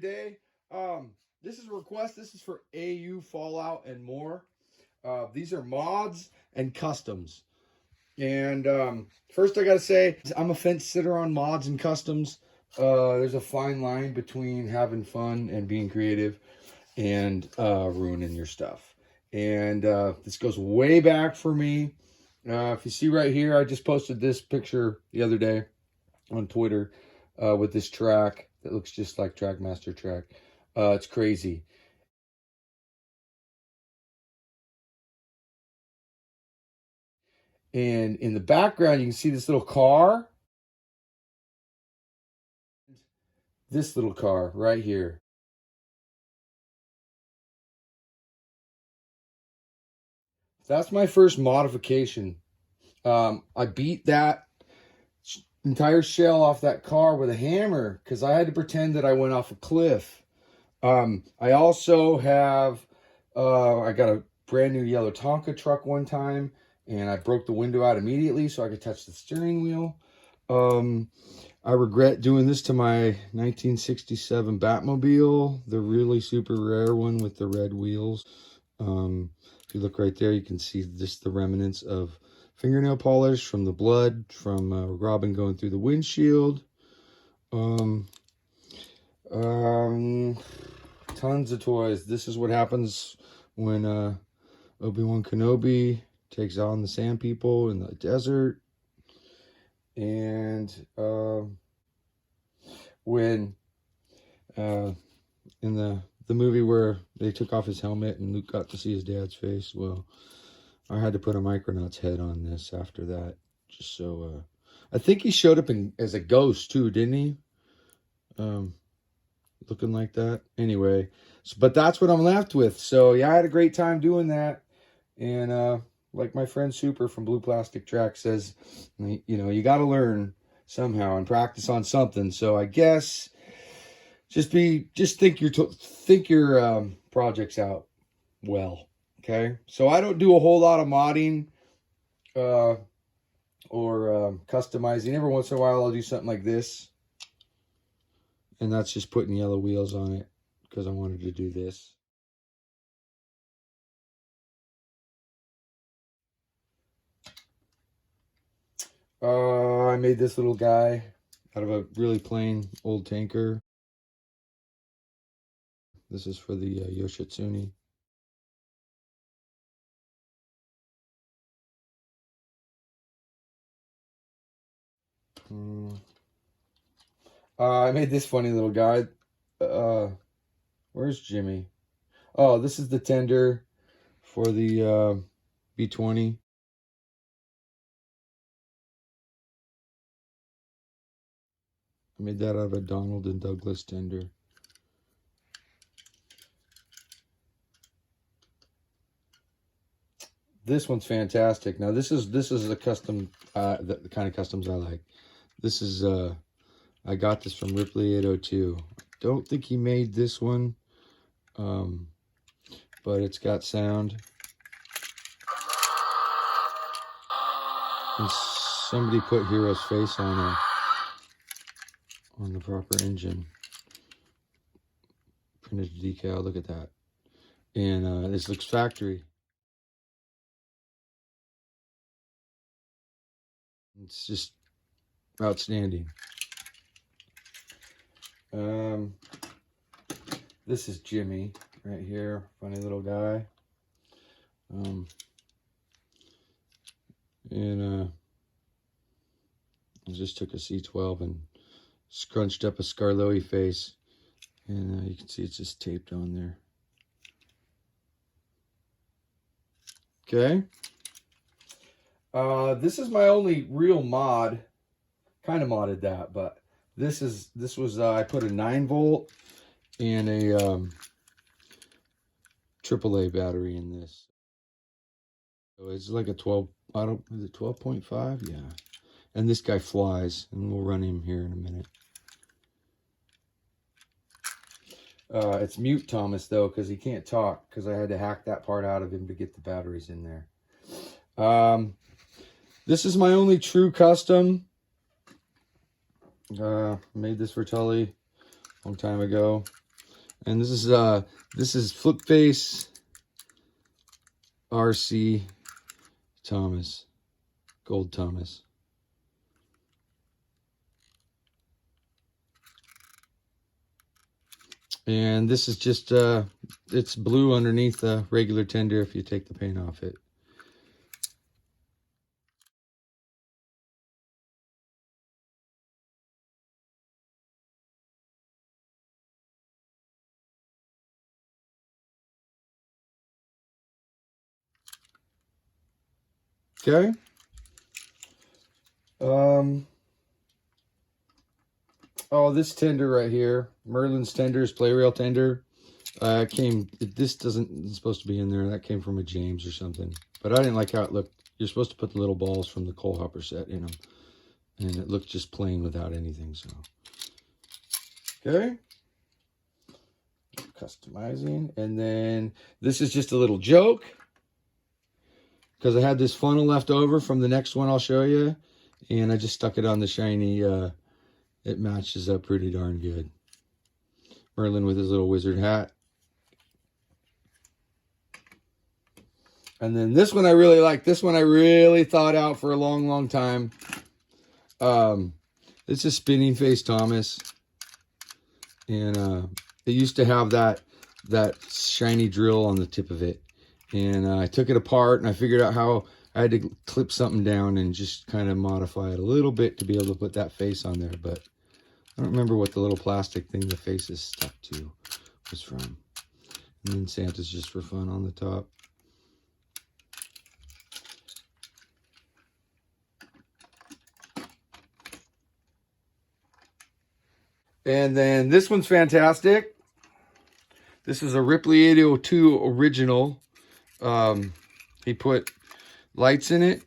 today. This is a request. This is for AU, Fallout, and more. These are mods and customs. And first I gotta say, I'm a fence sitter on mods and customs. There's a fine line between having fun and being creative and ruining your stuff. And this goes way back for me. If you see right here, I just posted this picture the other day on Twitter with this track that looks just like Trackmaster track. It's crazy. And in the background, you can see this little car. This little car right here. That's my first modification. I beat that entire shell off that car with a hammer because I had to pretend that I went off a cliff. I also have, I got a brand new yellow Tonka truck one time, and I broke the window out immediately so I could touch the steering wheel. I regret doing this to my 1967 Batmobile, the really super rare one with the red wheels. If you look right there, you can see just the remnants of fingernail polish from the blood from Robin going through the windshield. Tons of toys. This is what happens when Obi-Wan Kenobi takes on the Sand People in the desert. And when in the movie where they took off his helmet and Luke got to see his dad's face, well, I had to put a Micronaut's head on this after that, just so I think he showed up as a ghost too, didn't he? Looking like that. Anyway, but that's what I'm left with. So yeah, I had a great time doing that. And like my friend Super from Blue Plastic Track says, you know, you got to learn somehow and practice on something. So I guess just think your projects out well. Okay. So I don't do a whole lot of modding or customizing. Every once in a while I'll do something like this. And that's just putting yellow wheels on it because I wanted to do this. I made this little guy out of a really plain old tanker. This is for the Yoshitsune. I made this funny little guy. Where's Jimmy? Oh, this is the tender for the B20. I made that out of a Donald and Douglas tender. This one's fantastic. Now this is a custom, the kind of customs I like. This is I got this from Ripley 802. Don't think he made this one, but it's got sound. And somebody put Hero's face on the proper engine. Printed decal. Look at that. And this looks factory. It's just outstanding. This is Jimmy right here, funny little guy. I just took a C12 and scrunched up a Scarloey face, and you can see it's just taped on there. Okay. This is my only real mod. Kind of modded that, but this was I put a 9-volt and a AAA battery in this. So it's like a 12. Is it 12.5? Yeah. And this guy flies, and we'll run him here in a minute. It's mute Thomas though, because he can't talk, because I had to hack that part out of him to get the batteries in there. This is my only true custom. Made this for Tully a long time ago. And this is flip face RC Thomas, Gold Thomas. And this is just, it's blue underneath the regular tender if you take the paint off it. Okay. Oh, this tender right here, Merlin's tenders, PLARAIL tender. This it's supposed to be in there. That came from a James or something. But I didn't like how it looked. You're supposed to put the little balls from the coal hopper set in them. And it looked just plain without anything, so. Okay. Customizing. And then this is just a little joke. Because I had this funnel left over from the next one I'll show you. And I just stuck it on the shiny. It matches up pretty darn good. Merlin with his little wizard hat. And then this one I really like. This one I really thought out for a long, long time. This is Spinning Face Thomas. And it used to have that shiny drill on the tip of it. And I took it apart and I figured out how I had to clip something down and just kind of modify it a little bit to be able to put that face on there. But I don't remember what the little plastic thing the face is stuck to was from. And then Santa's just for fun on the top. And then this one's fantastic. This is a Ripley 802 original. He put lights in it.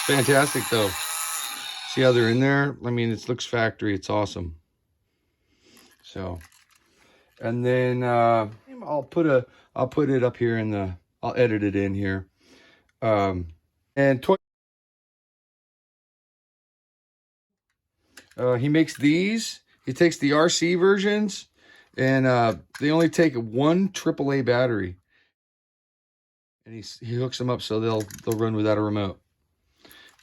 Fantastic though. See how they're in there? I mean, it looks factory. It's awesome. So, and then I'll put it up here in the. I'll edit it in here. And he makes these. He takes the RC versions, and they only take one AAA battery, and he hooks them up so they'll run without a remote.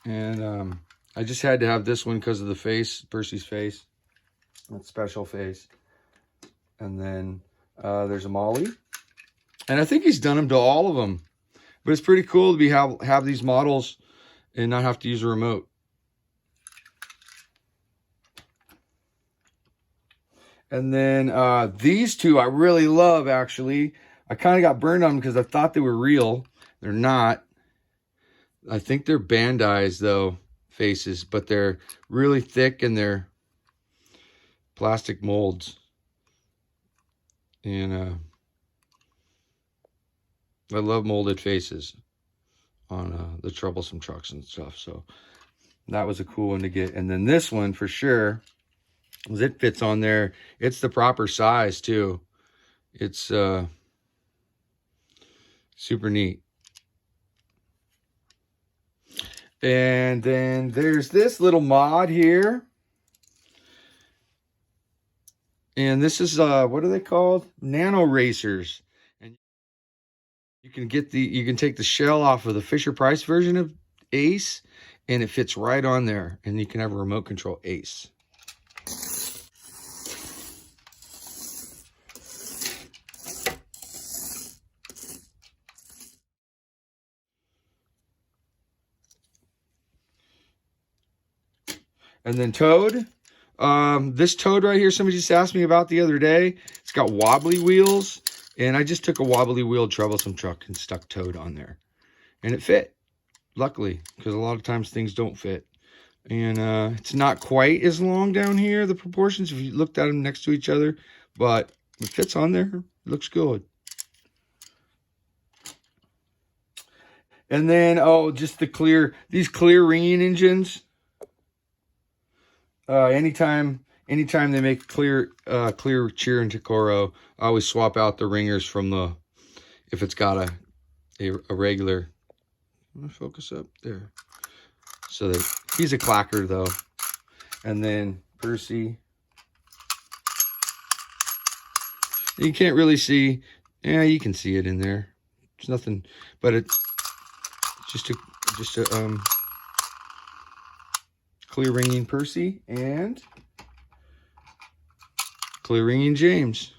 And I just had to have this one because of the face, Percy's face, that special face. And then there's a Molly, and I think he's done them to all of them. But it's pretty cool to have these models and not have to use a remote. And then these two I really love, actually. I kind of got burned on them because I thought they were real. They're not. I think they're Bandai's, though, faces. But they're really thick and they're plastic molds. And I love molded faces on the troublesome trucks and stuff. So that was a cool one to get. And then this one, for sure, because it fits on there. It's the proper size, too. It's super neat. And then there's this little mod here. And this is, what are they called? Nano racers. And you can take the shell off of the Fisher-Price version of Ace, and it fits right on there. And you can have a remote control Ace. And then Toad. This Toad right here, somebody just asked me about the other day. It's got wobbly wheels. And I just took a wobbly wheeled troublesome truck and stuck Toad on there. And it fit, luckily, because a lot of times things don't fit. And it's not quite as long down here, the proportions, if you looked at them next to each other. But it fits on there. It looks good. And then, just these clear ringing engines. Anytime they make clear Cheer and Tokoro, I always swap out the ringers from if it's got a regular. I'm gonna focus up there. So that He's a clacker though. And then Percy. You can't really see. Yeah, you can see it in there. There's nothing, but it's just a clear ringing Percy and clear ringing James.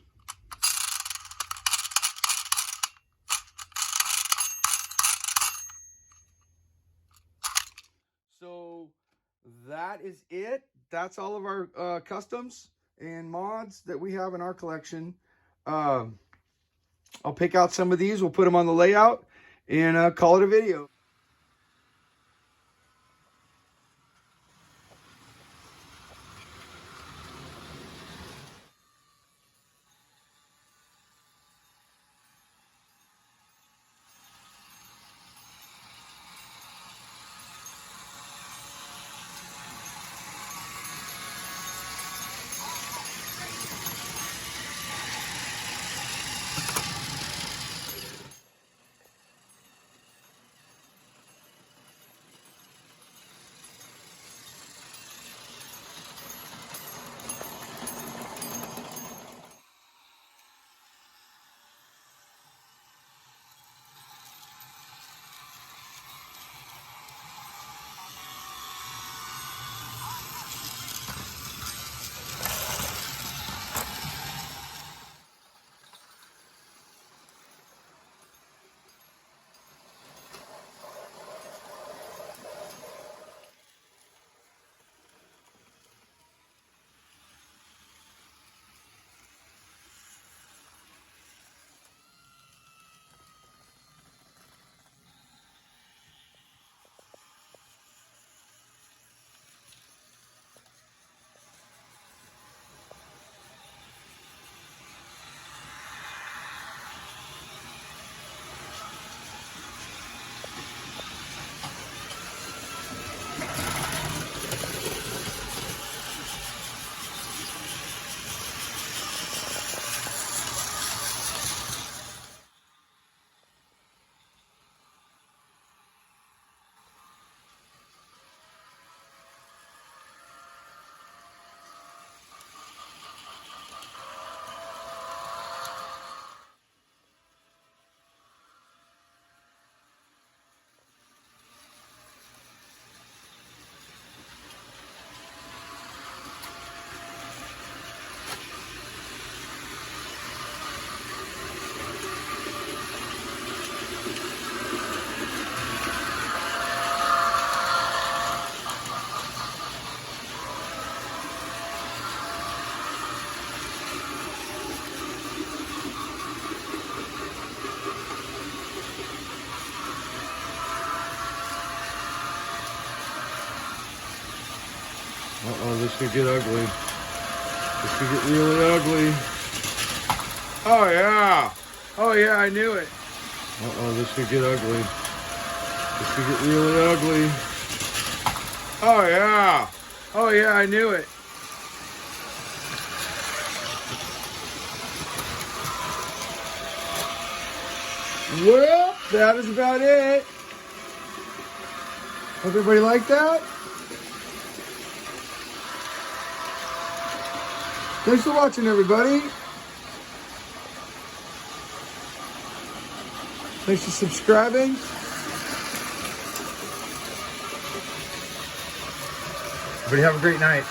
So that is it. That's all of our customs and mods that we have in our collection. I'll pick out some of these. We'll put them on the layout and call it a video. Uh-oh, this could get ugly. This could get really ugly. Oh, yeah. Oh, yeah, I knew it. Uh-oh, this could get ugly. This could get really ugly. Oh, yeah. Oh, yeah, I knew it. Well, that is about it. Hope everybody liked that. Thanks for watching, everybody. Thanks for subscribing. Everybody have a great night.